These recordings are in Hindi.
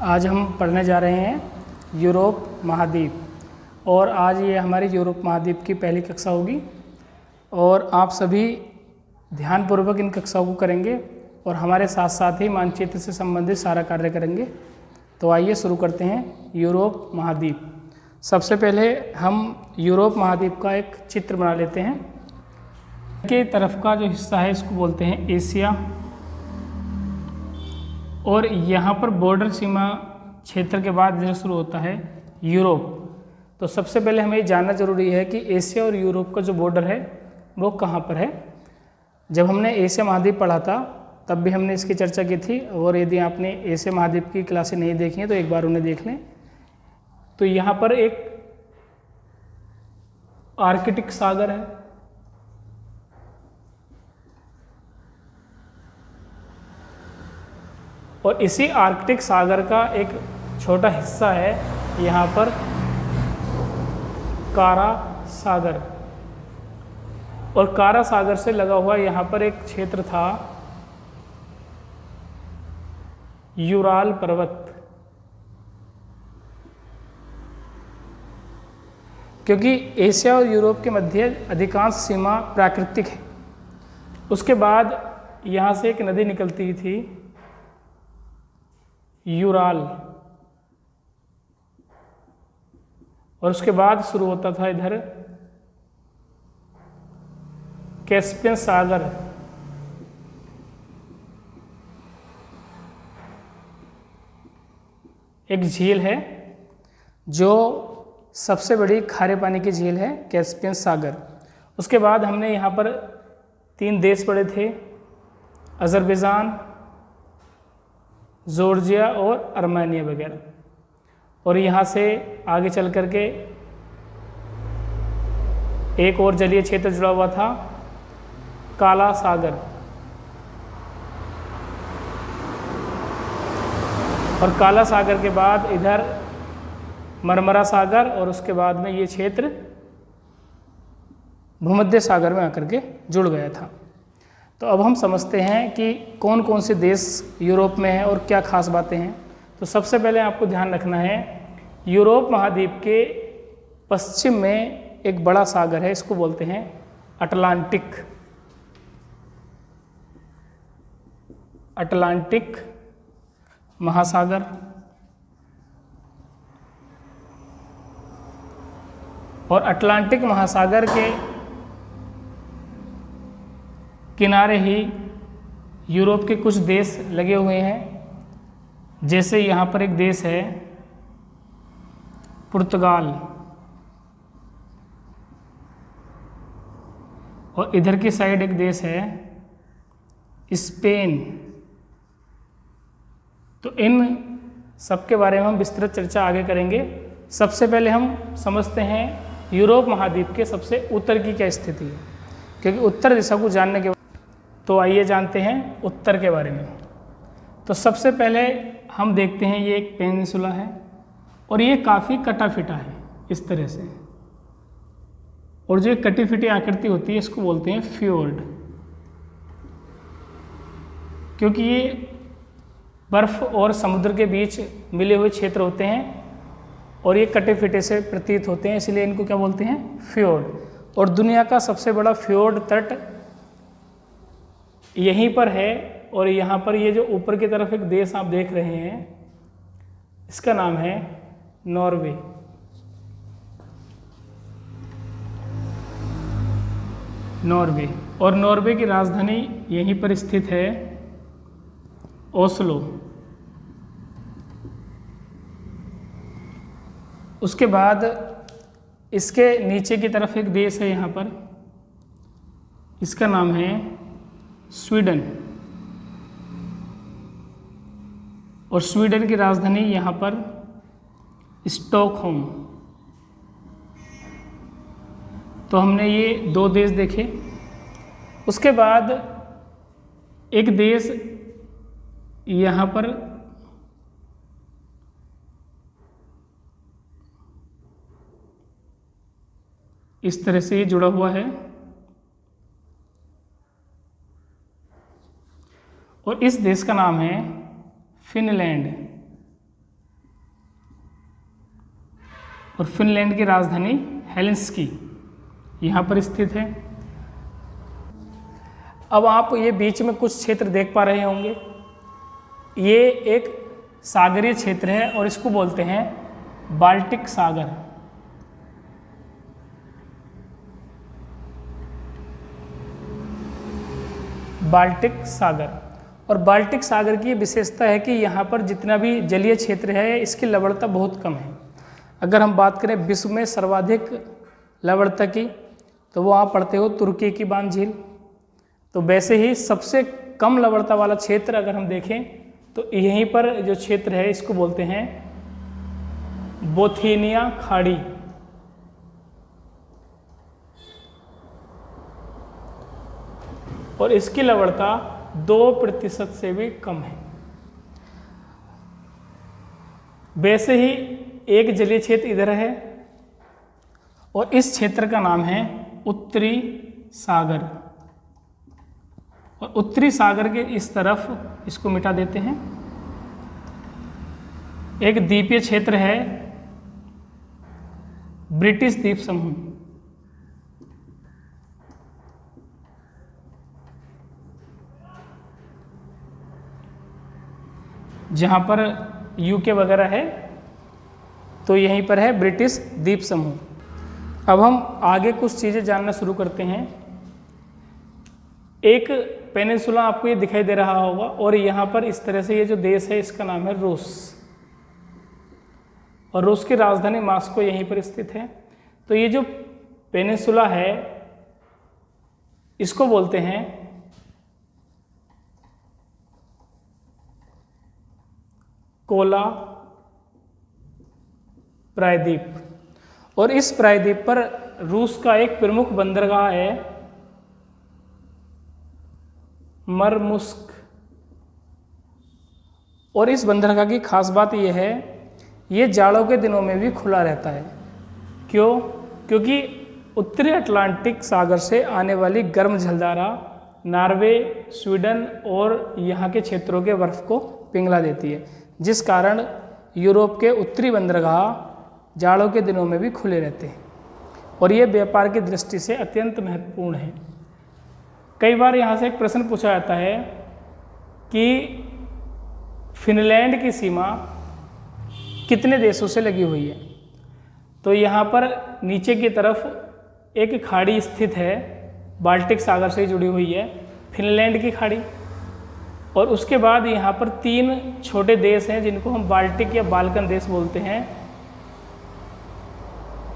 आज हम पढ़ने जा रहे हैं यूरोप महाद्वीप और आज ये हमारी यूरोप महाद्वीप की पहली कक्षा होगी और आप सभी ध्यानपूर्वक इन कक्षाओं को करेंगे और हमारे साथ साथ ही मानचित्र से संबंधित सारा कार्य करेंगे। तो आइए शुरू करते हैं यूरोप महाद्वीप। सबसे पहले हम यूरोप महाद्वीप का एक चित्र बना लेते हैं। के तरफ का जो हिस्सा है इसको बोलते हैं एशिया और यहाँ पर बॉर्डर सीमा क्षेत्र के बाद इधर शुरू होता है यूरोप। तो सबसे पहले हमें जानना जरूरी है कि एशिया और यूरोप का जो बॉर्डर है वो कहाँ पर है। जब हमने एशिया महाद्वीप पढ़ा था तब भी हमने इसकी चर्चा की थी और यदि आपने एशिया महाद्वीप की क्लासें नहीं देखी हैं तो एक बार उन्हें देख लें। तो यहाँ पर एक आर्कटिक सागर है और इसी आर्कटिक सागर का एक छोटा हिस्सा है यहाँ पर कारा सागर और कारा सागर से लगा हुआ यहाँ पर एक क्षेत्र था यूराल पर्वत। क्योंकि एशिया और यूरोप के मध्य अधिकांश सीमा प्राकृतिक है। उसके बाद यहाँ से एक नदी निकलती थी यूराल और उसके बाद शुरू होता था इधर कैस्पियन सागर। एक झील है जो सबसे बड़ी खारे पानी की झील है कैस्पियन सागर। उसके बाद हमने यहाँ पर 3 देश पढ़े थे, अज़रबैजान, जॉर्जिया और आर्मेनिया वगैरह। और यहाँ से आगे चल कर के एक और जलीय क्षेत्र जुड़ा हुआ था काला सागर और काला सागर के बाद इधर मरमरा सागर और उसके बाद में ये क्षेत्र भूमध्य सागर में आकर के जुड़ गया था। तो अब हम समझते हैं कि कौन कौन से देश यूरोप में हैं और क्या खास बातें हैं। तो सबसे पहले आपको ध्यान रखना है यूरोप महाद्वीप के पश्चिम में एक बड़ा सागर है, इसको बोलते हैं अटलांटिक। अटलांटिक महासागर और अटलांटिक महासागर के किनारे ही यूरोप के कुछ देश लगे हुए हैं। जैसे यहाँ पर एक देश है पुर्तगाल और इधर की साइड एक देश है स्पेन। तो इन सब के बारे में हम विस्तृत चर्चा आगे करेंगे। सबसे पहले हम समझते हैं यूरोप महाद्वीप के सबसे उत्तर की क्या स्थिति है, क्योंकि उत्तर दिशा को जानने के तो आइए जानते हैं उत्तर के बारे में। तो सबसे पहले हम देखते हैं ये एक पेनिनसुला है और ये काफ़ी कटा फिटा है इस तरह से, और जो कटी फिटी आकृति होती है इसको बोलते हैं फ्योर्ड। क्योंकि ये बर्फ और समुद्र के बीच मिले हुए क्षेत्र होते हैं और ये कटे फिटे से प्रतीत होते हैं, इसलिए इनको क्या बोलते हैं फ्योर्ड। और दुनिया का सबसे बड़ा फ्योर्ड तट यहीं पर है और यहाँ पर ये जो ऊपर की तरफ एक देश आप देख रहे हैं इसका नाम है नॉर्वे। नॉर्वे और नॉर्वे की राजधानी यहीं पर स्थित है ओस्लो। उसके बाद इसके नीचे की तरफ एक देश है यहाँ पर, इसका नाम है स्वीडन और स्वीडन की राजधानी यहाँ पर स्टॉकहोम। तो हमने ये 2 देश देखे। उसके बाद एक देश यहाँ पर इस तरह से ये जुड़ा हुआ है और इस देश का नाम है फिनलैंड। और फिनलैंड की राजधानी हेलसिंकी यहाँ पर स्थित है। अब आप ये बीच में कुछ क्षेत्र देख पा रहे होंगे, ये एक सागरीय क्षेत्र है और इसको बोलते हैं बाल्टिक सागर। बाल्टिक सागर, और बाल्टिक सागर की विशेषता है कि यहाँ पर जितना भी जलीय क्षेत्र है इसकी लवणता बहुत कम है। अगर हम बात करें विश्व में सर्वाधिक लवणता की, तो वो आप पढ़ते हो तुर्की की बांध झील। तो वैसे ही सबसे कम लवणता वाला क्षेत्र अगर हम देखें तो यहीं पर जो क्षेत्र है इसको बोलते हैं बोथेनिया खाड़ी। और इसकी लवणता 2% से भी कम है। वैसे ही एक जलीय क्षेत्र इधर है और इस क्षेत्र का नाम है उत्तरी सागर। और उत्तरी सागर के इस तरफ इसको मिटा देते हैं। एक द्वीपीय क्षेत्र है ब्रिटिश द्वीप समूह। जहाँ पर यूके वगैरह है, तो यहीं पर है ब्रिटिश द्वीप समूह। अब हम आगे कुछ चीज़ें जानना शुरू करते हैं। एक पेनिनसुला आपको ये दिखाई दे रहा होगा और यहाँ पर इस तरह से ये जो देश है इसका नाम है रूस, और रूस की राजधानी मॉस्को यहीं पर स्थित है। तो ये जो पेनिनसुला है इसको बोलते हैं कोला प्रायद्वीप। और इस प्रायद्वीप पर रूस का एक प्रमुख बंदरगाह है मरमुस्क। और इस बंदरगाह की खास बात यह है, ये जाड़ों के दिनों में भी खुला रहता है। क्यों? क्योंकि उत्तरी अटलांटिक सागर से आने वाली गर्म जलधारा नॉर्वे, स्वीडन और यहाँ के क्षेत्रों के बर्फ को पिघला देती है, जिस कारण यूरोप के उत्तरी बंदरगाह जाड़ों के दिनों में भी खुले रहते हैं। और ये व्यापार की दृष्टि से अत्यंत महत्वपूर्ण है। कई बार यहाँ से एक प्रश्न पूछा जाता है कि फिनलैंड की सीमा कितने देशों से लगी हुई है। तो यहाँ पर नीचे की तरफ एक खाड़ी स्थित है, बाल्टिक सागर से जुड़ी हुई है, फिनलैंड की खाड़ी। और उसके बाद यहाँ पर 3 छोटे देश हैं जिनको हम बाल्टिक या बाल्कन देश बोलते हैं।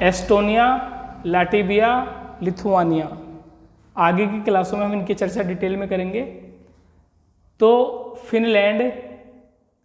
Estonia, Latvia, Lithuania. आगे की क्लासों में हम इनकी चर्चा डिटेल में करेंगे। तो फिनलैंड,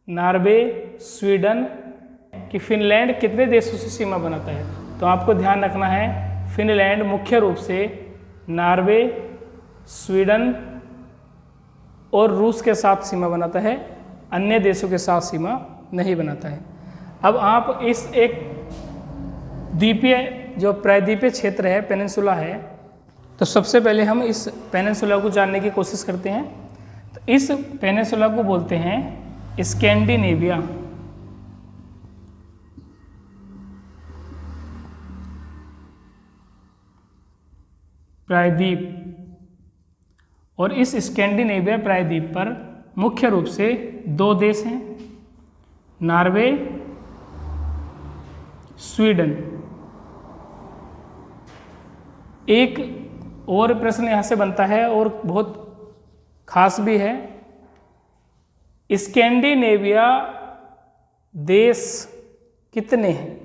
नॉर्वे, स्वीडन कि फिनलैंड कितने देशों से सीमा बनाता है, तो आपको ध्यान रखना है फिनलैंड मुख्य रूप से नॉर्वे, स्वीडन और रूस के साथ सीमा बनाता है, अन्य देशों के साथ सीमा नहीं बनाता है। अब आप इस एक द्वीपीय जो प्रायद्वीपीय क्षेत्र है, पेनिनसुला है, तो सबसे पहले हम इस पेनिनसुला को जानने की कोशिश करते हैं। तो इस पेनिनसुला को बोलते हैं स्कैंडिनेविया। प्रायद्वीप। और इस स्कैंडिनेविया प्रायद्वीप पर मुख्य रूप से 2 देश हैं, नॉर्वे, स्वीडन। एक और प्रश्न यहाँ से बनता है और बहुत खास भी है, स्कैंडिनेविया देश कितने हैं?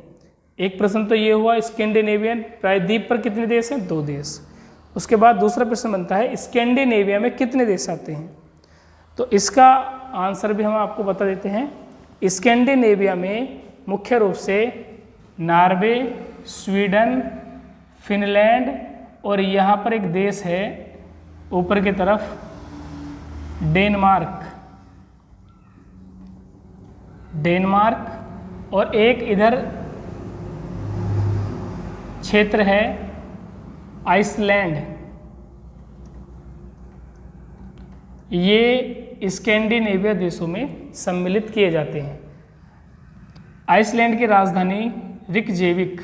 एक प्रश्न तो ये हुआ स्कैंडिनेवियन प्रायद्वीप पर कितने देश हैं? 2 देश। उसके बाद दूसरा प्रश्न बनता है स्कैंडिनेविया में कितने देश आते हैं? तो इसका आंसर भी हम आपको बता देते हैं। स्कैंडिनेविया में मुख्य रूप से नॉर्वे, स्वीडन, फिनलैंड और यहाँ पर एक देश है ऊपर की तरफ डेनमार्क और एक इधर क्षेत्र है आइसलैंड। ये स्कैंडिनेविया देशों में सम्मिलित किए जाते हैं। आइसलैंड की राजधानी रिकजेविक।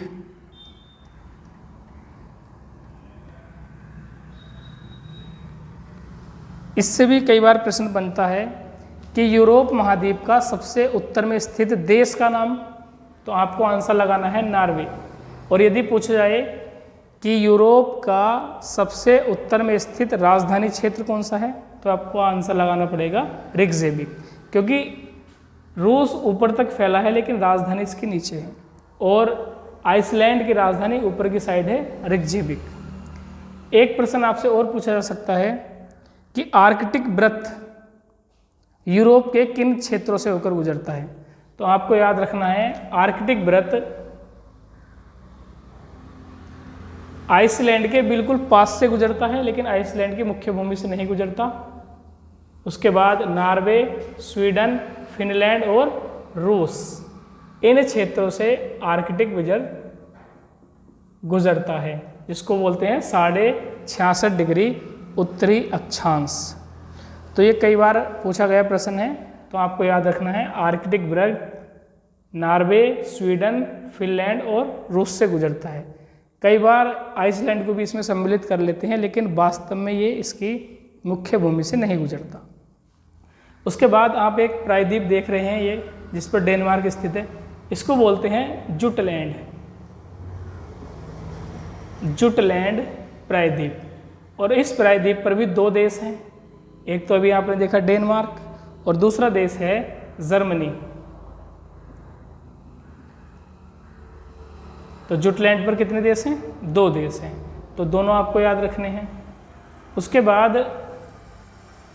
इससे भी कई बार प्रश्न बनता है कि यूरोप महाद्वीप का सबसे उत्तर में स्थित देश का नाम, तो आपको आंसर लगाना है नॉर्वे। और यदि पूछा जाए कि यूरोप का सबसे उत्तर में स्थित राजधानी क्षेत्र कौन सा है, तो आपको आंसर लगाना पड़ेगा रिकजेविक, क्योंकि रूस ऊपर तक फैला है लेकिन राजधानी इसके नीचे है, और आइसलैंड की राजधानी ऊपर की साइड है रिकजेविक। एक प्रश्न आपसे और पूछा जा सकता है कि आर्कटिक वृत्त यूरोप के किन क्षेत्रों से होकर गुजरता है, तो आपको याद रखना है आर्कटिक वृत्त आइसलैंड के बिल्कुल पास से गुजरता है, लेकिन आइसलैंड की मुख्य भूमि से नहीं गुजरता। उसके बाद नॉर्वे, स्वीडन, फिनलैंड और रूस, इन क्षेत्रों से आर्कटिक गुजरता है, जिसको बोलते हैं 66.5 डिग्री उत्तरी अक्षांश। तो ये कई बार पूछा गया प्रश्न है, तो आपको याद रखना है आर्कटिक वृत्त नॉर्वे, स्वीडन, फिनलैंड और रूस से गुजरता है। कई बार आइसलैंड को भी इसमें सम्मिलित कर लेते हैं, लेकिन वास्तव में ये इसकी मुख्य भूमि से नहीं गुजरता। उसके बाद आप एक प्रायद्वीप देख रहे हैं, ये जिस पर डेनमार्क स्थित है, इसको बोलते हैं जुटलैंड, जुटलैंड प्रायद्वीप। और इस प्रायद्वीप पर भी 2 देश हैं, एक तो अभी आपने देखा डेनमार्क और दूसरा देश है जर्मनी। तो जुटलैंड पर कितने देश हैं? 2 देश हैं, तो दोनों आपको याद रखने हैं। उसके बाद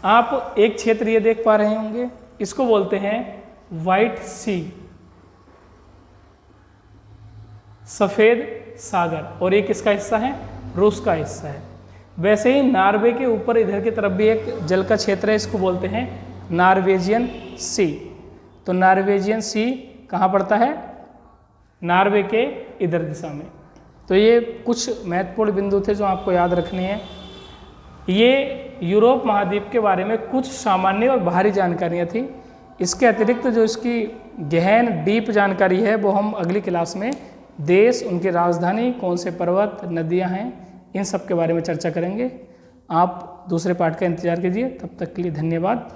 आप एक क्षेत्र ये देख पा रहे होंगे, इसको बोलते हैं व्हाइट सी, सफ़ेद सागर, और एक इसका हिस्सा है रूस का हिस्सा है। वैसे ही नॉर्वे के ऊपर इधर की तरफ भी एक जल का क्षेत्र है, इसको बोलते हैं नॉर्वेजियन सी। तो नॉर्वेजियन सी कहाँ पड़ता है? नॉर्वे के इधर दिशा में। तो ये कुछ महत्वपूर्ण बिंदु थे जो आपको याद रखने हैं। ये यूरोप महाद्वीप के बारे में कुछ सामान्य और बाहरी जानकारियाँ थी। इसके अतिरिक्त जो इसकी गहन डीप जानकारी है वो हम अगली क्लास में देश, उनकी राजधानी, कौन से पर्वत, नदियाँ हैं, इन सब के बारे में चर्चा करेंगे। आप दूसरे पार्ट का इंतजार कीजिए। तब तक के लिए धन्यवाद।